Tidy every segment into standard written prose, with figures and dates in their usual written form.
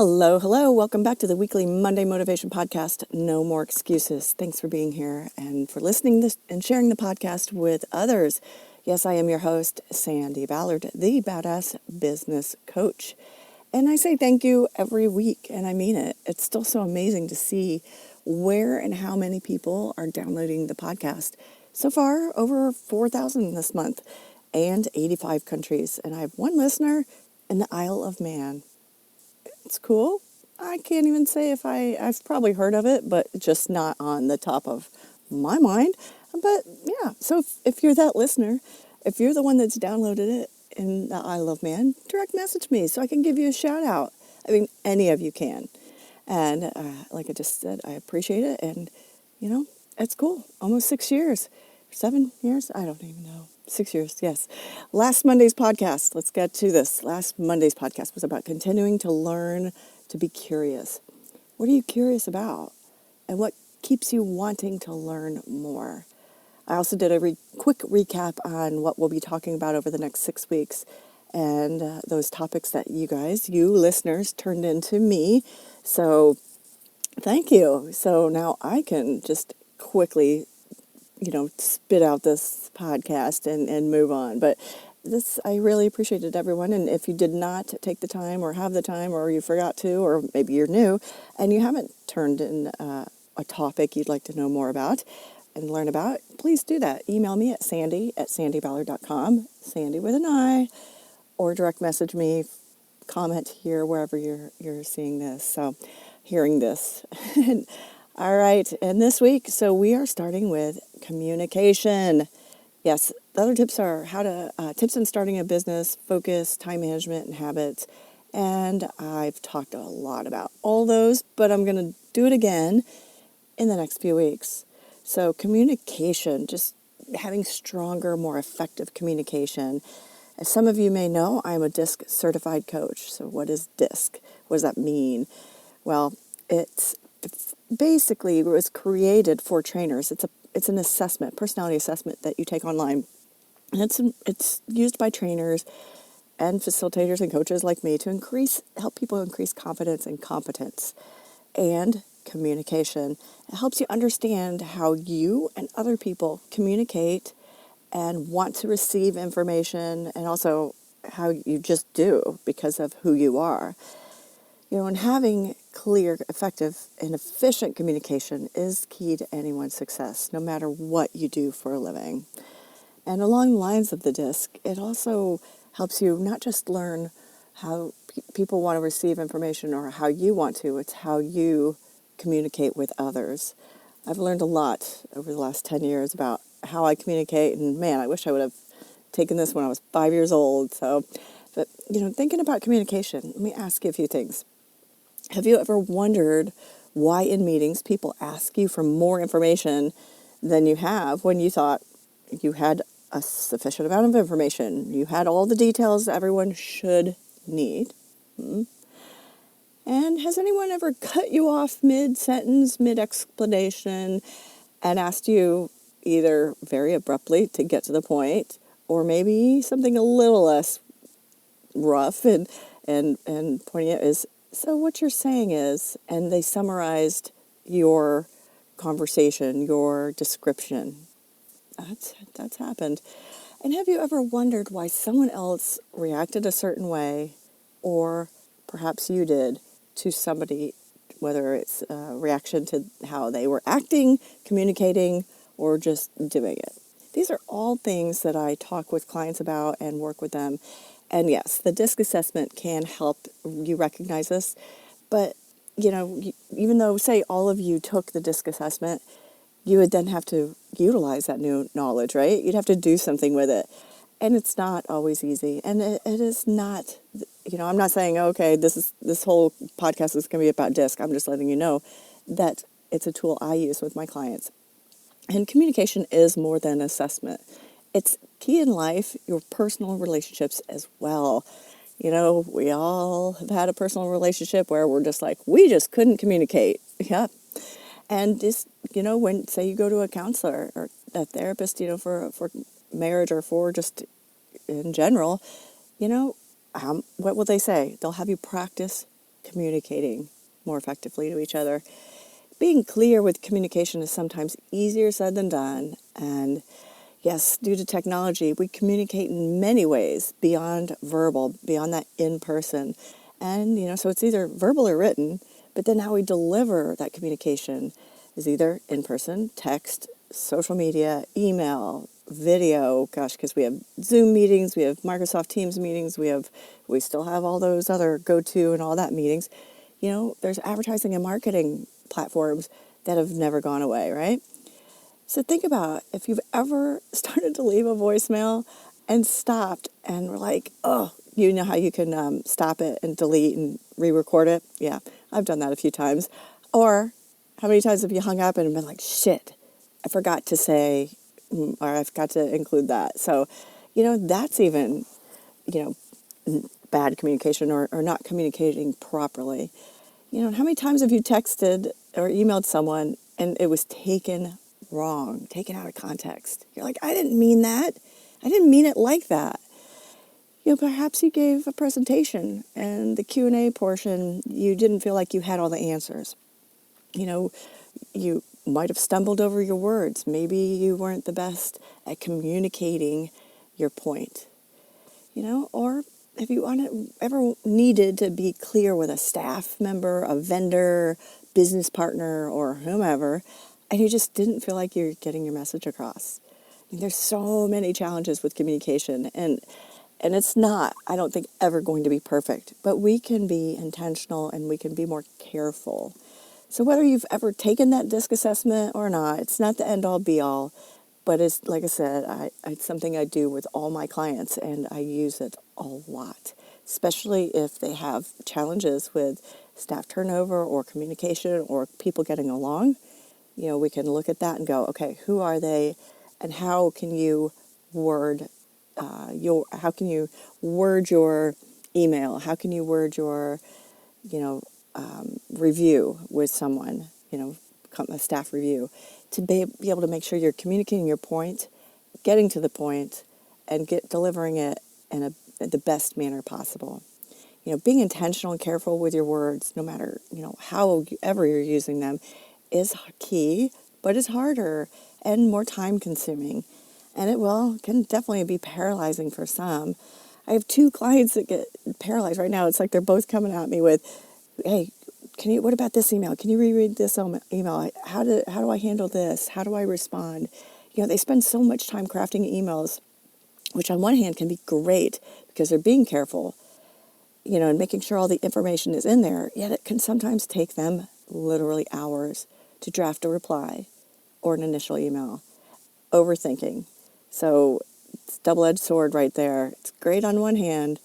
Hello, hello. Welcome back to the weekly Monday Motivation Podcast, No More Excuses. Thanks for being here and for listening this and sharing the podcast with others. Yes, I am your host, Sandy Ballard, the Badass Business Coach. And I say thank you every week, and I mean it. It's still so amazing to see where and how many people are downloading the podcast. So far, over 4,000 this month and 85 countries. And I have one listener in the Isle of Man. It's cool. I can't even say if I've probably heard of it, but just not on the top of my mind. But yeah, so if you're that listener, if you're the one that's downloaded it in the Isle of Man, direct message me so I can give you a shout out. I mean, any of you can. And like I just said, I appreciate it. And, it's cool. Almost 6 years. 7 years? I don't even know. 6 years, yes. Last Monday's podcast, let's get to this. Last Monday's podcast was about continuing to learn to be curious. What are you curious about? And what keeps you wanting to learn more? I also did a quick recap on what we'll be talking about over the next 6 weeks and those topics that you listeners, turned into me. So thank you. So now I can just quickly spit out this podcast and move on. But I really appreciated everyone. And if you did not take the time or have the time or you forgot to, or maybe you're new and you haven't turned in a topic you'd like to know more about and learn about, please do that. Email me at sandy@sandyballard.com, Sandy with an I, or direct message me, comment here, wherever you're seeing this. So hearing this. All right, and this week, so we are starting with communication. Yes, the other tips are tips on starting a business, focus, time management, and habits. And I've talked a lot about all those, but I'm going to do it again in the next few weeks. So communication, just having stronger, more effective communication. As some of you may know, I'm a DISC certified coach. So what is DISC? What does that mean? Well, it's basically it was created for trainers. It's an assessment, personality assessment that you take online, and it's used by trainers and facilitators and coaches like me to help people increase confidence and competence and communication. It helps you understand how you and other people communicate and want to receive information, and also how you just do because of who you are. And having clear, effective, and efficient communication is key to anyone's success, no matter what you do for a living. And along the lines of the DISC, it also helps you not just learn how people want to receive information or how you want to, it's how you communicate with others. I've learned a lot over the last 10 years about how I communicate, and man, I wish I would have taken this when I was 5 years old. But thinking about communication, let me ask you a few things. Have you ever wondered why in meetings people ask you for more information than you have when you thought you had a sufficient amount of information? You had all the details everyone should need. And has anyone ever cut you off mid-sentence, mid-explanation, and asked you either very abruptly to get to the point, or maybe something a little less rough and pointing out is, so what you're saying is, and they summarized your conversation, your description. That's happened. And have you ever wondered why someone else reacted a certain way, or perhaps you did, to somebody, whether it's a reaction to how they were acting, communicating, or just doing it? These are all things that I talk with clients about and work with them. And yes, the DISC assessment can help you recognize this. But, even though, say, all of you took the DISC assessment, you would then have to utilize that new knowledge, right? You'd have to do something with it. And it's not always easy. And it is not, I'm not saying, okay, this whole podcast is going to be about DISC. I'm just letting you know that it's a tool I use with my clients. And communication is more than assessment. It's key in life, your personal relationships as well. We all have had a personal relationship where we're just like, we just couldn't communicate. Yeah. And just, when, say, you go to a counselor or a therapist, for marriage or for just in general, what will they say? They'll have you practice communicating more effectively to each other. Being clear with communication is sometimes easier said than done. And yes, due to technology, we communicate in many ways beyond verbal, beyond that in person. And, so it's either verbal or written, but then how we deliver that communication is either in person, text, social media, email, video, gosh, because we have Zoom meetings, we have Microsoft Teams meetings, we still have all those other go-to and all that meetings. There's advertising and marketing platforms that have never gone away, right? So think about if you've ever started to leave a voicemail and stopped and were like, oh, you know how you can stop it and delete and re-record it? Yeah, I've done that a few times. Or how many times have you hung up and been like, shit, I forgot to say, or I forgot to include that. So, that's even, bad communication or not communicating properly. How many times have you texted or emailed someone and it was taken wrong, taken out of context? You're like, I didn't mean that. I didn't mean it like that. Perhaps you gave a presentation and the Q&A portion, you didn't feel like you had all the answers. You might have stumbled over your words. Maybe you weren't the best at communicating your point. Or if you ever needed to be clear with a staff member, a vendor, business partner, or whomever, and you just didn't feel like you're getting your message across. There's so many challenges with communication, and it's not, I don't think, ever going to be perfect, but we can be intentional and we can be more careful. So whether you've ever taken that DISC assessment or not, it's not the end-all be-all, but it's, like I said, it's something I do with all my clients, and I use it a lot, especially if they have challenges with staff turnover or communication or people getting along. We can look at that and go, okay, who are they, and how can you word your email? How can you word your review with someone? A staff review, to be able to make sure you're communicating your point, getting to the point, and delivering it in the best manner possible. Being intentional and careful with your words, no matter, however you're using them, is key, but it's harder and more time consuming. And it can definitely be paralyzing for some. I have 2 clients that get paralyzed right now. It's like they're both coming at me with, hey, what about this email? Can you reread this email? How do I handle this? How do I respond? They spend so much time crafting emails, which on one hand can be great because they're being careful, and making sure all the information is in there. Yet it can sometimes take them literally hours to draft a reply or an initial email. Overthinking. So it's a double-edged sword right there. It's great on one hand,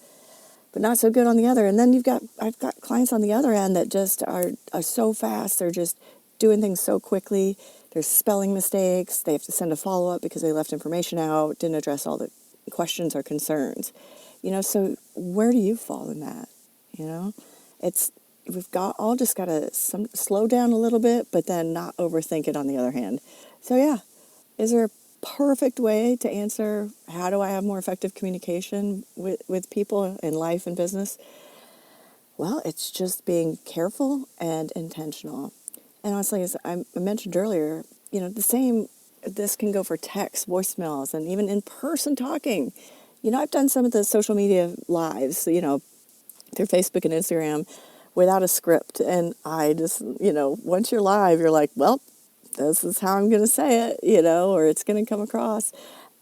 but not so good on the other. And then I've got clients on the other end that just are so fast. They're just doing things so quickly. There's spelling mistakes. They have to send a follow-up because they left information out, didn't address all the questions or concerns. So where do you fall in that? We've all just got to slow down a little bit, but then not overthink it on the other hand. So yeah, is there a perfect way to answer how do I have more effective communication with people in life and business? Well, it's just being careful and intentional. And honestly, as I mentioned earlier, this can go for text, voicemails, and even in-person talking. I've done some of the social media lives, through Facebook and Instagram without a script. And I just, once you're live, you're like, well, this is how I'm going to say it, or it's going to come across.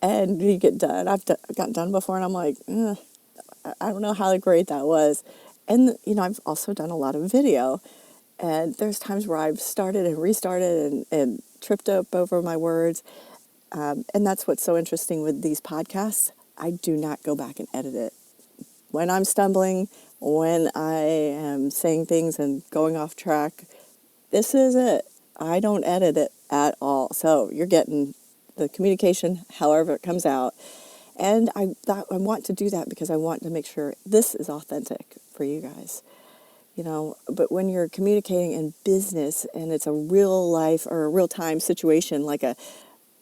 And you get done. I've gotten done before, and I'm like, I don't know how great that was. And, I've also done a lot of video. And there's times where I've started and restarted and tripped up over my words. And that's what's so interesting with these podcasts. I do not go back and edit it. When I'm stumbling, when I am saying things and going off track, this is it. I don't edit it at all. So you're getting the communication however it comes out. And I want to do that because I want to make sure this is authentic for you guys. But when you're communicating in business and it's a real life or a real time situation, like a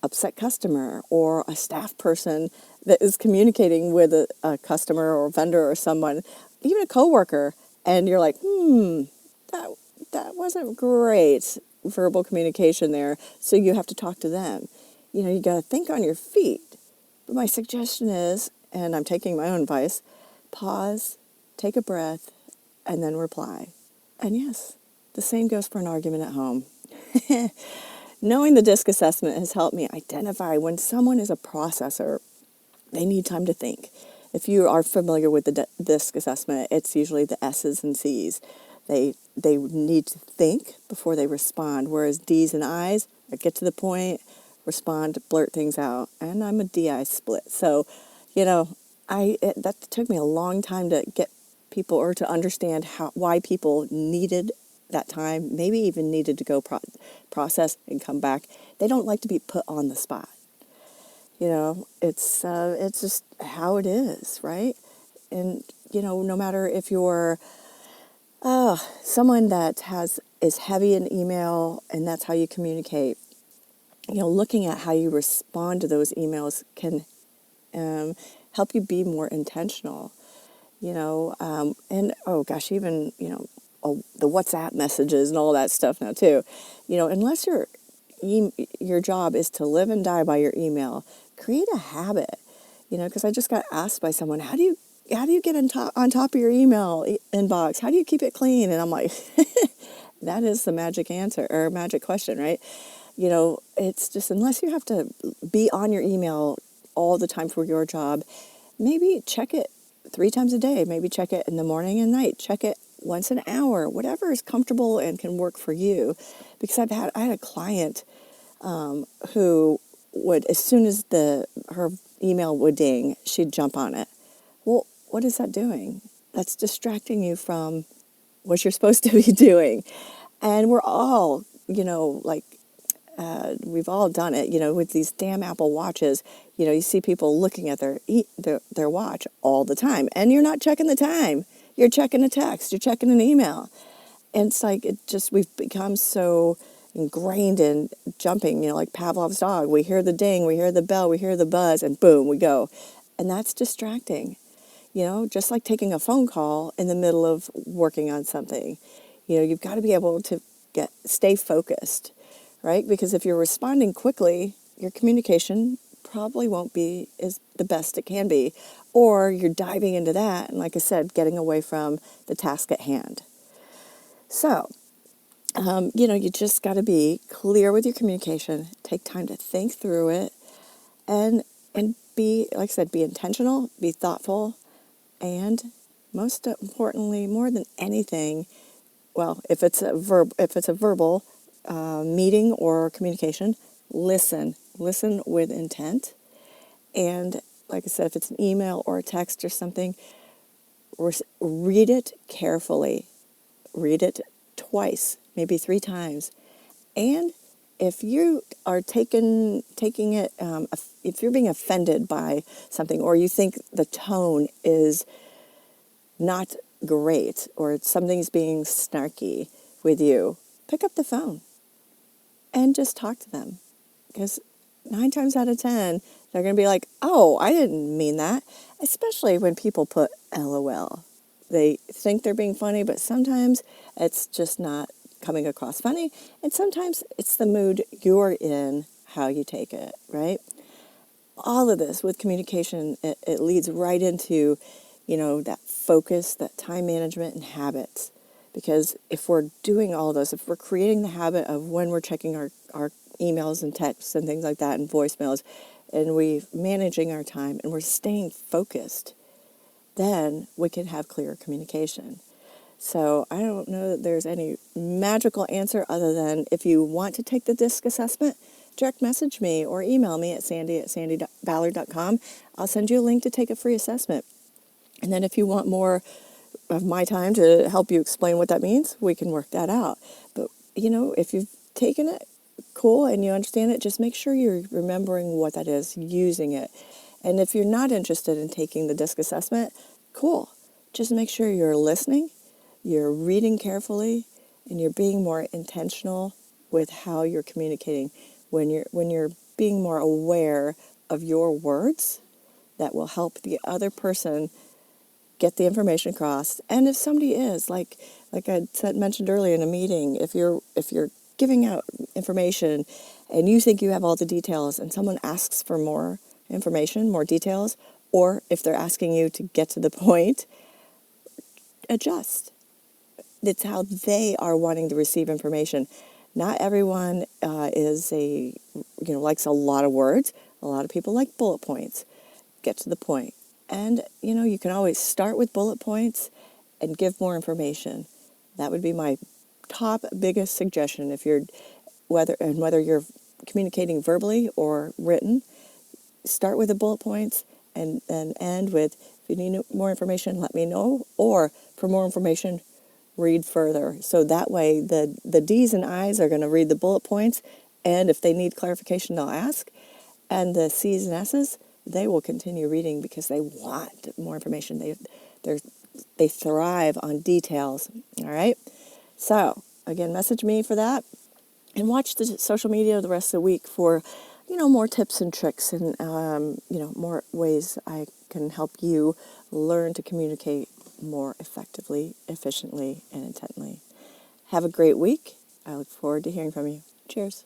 upset customer or a staff person that is communicating with a customer or vendor or someone, even a coworker, and you're like, that that wasn't great verbal communication there. So you have to talk to them. You got to think on your feet. But my suggestion is, and I'm taking my own advice, pause, take a breath, and then reply. And yes, the same goes for an argument at home. Knowing the DISC assessment has helped me identify when someone is a processor, they need time to think. If you are familiar with the DISC assessment, it's usually the S's and C's. They need to think before they respond, whereas D's and I's are get to the point, respond, blurt things out. And I'm a DI split. So, that took me a long time to get people or to understand why people needed that time, maybe even needed to go process and come back. They don't like to be put on the spot. It's just how it is, right? And no matter if you're someone that is heavy in email and that's how you communicate, looking at how you respond to those emails can help you be more intentional. And oh gosh, even the WhatsApp messages and all that stuff now too. Unless your job is to live and die by your email, create a habit. Because I just got asked by someone, how do you get on top of your email inbox? How do you keep it clean? And I'm like, that is the magic answer or magic question, right? It's just, unless you have to be on your email all the time for your job, maybe check it 3 times a day. Maybe check it in the morning and night. Check it once an hour, whatever is comfortable and can work for you. Because I had a client who would, as soon as her email would ding, she'd jump on it. Well, what is that doing? That's distracting you from what you're supposed to be doing. And we're all, we've all done it, with these damn Apple Watches. You see people looking at their watch all the time, and you're not checking the time. You're checking a text. You're checking an email. And it's like, we've become so ingrained in jumping, like Pavlov's dog. We hear the ding, we hear the bell, we hear the buzz, and boom, we go. And that's distracting. Just like taking a phone call in the middle of working on something. You've got to be able to stay focused, right? Because if you're responding quickly, your communication probably won't be as the best it can be. Or you're diving into that, and like I said, getting away from the task at hand. So, you just got to be clear with your communication, take time to think through it, and be, like I said, be intentional, be thoughtful, and most importantly, more than anything, well, if it's a verbal meeting or communication, listen with intent. And like I said, if it's an email or a text or something, read it carefully. Read it twice, maybe 3 times. And if you are taking it, if you're being offended by something, or you think the tone is not great, or something's being snarky with you, pick up the phone and just talk to them. Because 9 times out of 10, they're going to be like, oh, I didn't mean that. Especially when people put LOL. They think they're being funny, but sometimes it's just not coming across funny. And sometimes it's the mood you're in, how you take it, right? All of this with communication, it leads right into, that focus, that time management and habits. Because if we're doing all of those, if we're creating the habit of when we're checking our emails and texts and things like that and voicemails, and we're managing our time and we're staying focused, then we can have clearer communication. So I don't know that there's any magical answer other than, if you want to take the DISC assessment, direct message me or email me at sandy@sandyballard.com. I'll send you a link to take a free assessment. And then if you want more of my time to help you explain what that means, we can work that out. But, if you've taken it, cool, and you understand it, just make sure you're remembering what that is, using it. And if you're not interested in taking the DISC assessment, cool. Just make sure you're listening, you're reading carefully, and you're being more intentional with how you're communicating. When you're being more aware of your words, that will help the other person get the information across. And if somebody is like I mentioned earlier in a meeting, if you're giving out information and you think you have all the details and someone asks for more information, more details, or if they're asking you to get to the point, adjust. It's how they are wanting to receive information. Not everyone likes a lot of words. A lot of people like bullet points. Get to the point. And, you can always start with bullet points and give more information. That would be my top biggest suggestion. Whether you're communicating verbally or written, start with the bullet points and end with, if you need more information, let me know. Or for more information, read further. So that way the D's and I's are going to read the bullet points, and if they need clarification, they'll ask. And the C's and S's, they will continue reading because they want more information. They thrive on details. All right. So again, message me for that, and watch the social media the rest of the week for more tips and tricks and more ways I can help you learn to communicate more effectively, efficiently, and intently. Have a great week. I look forward to hearing from you. Cheers.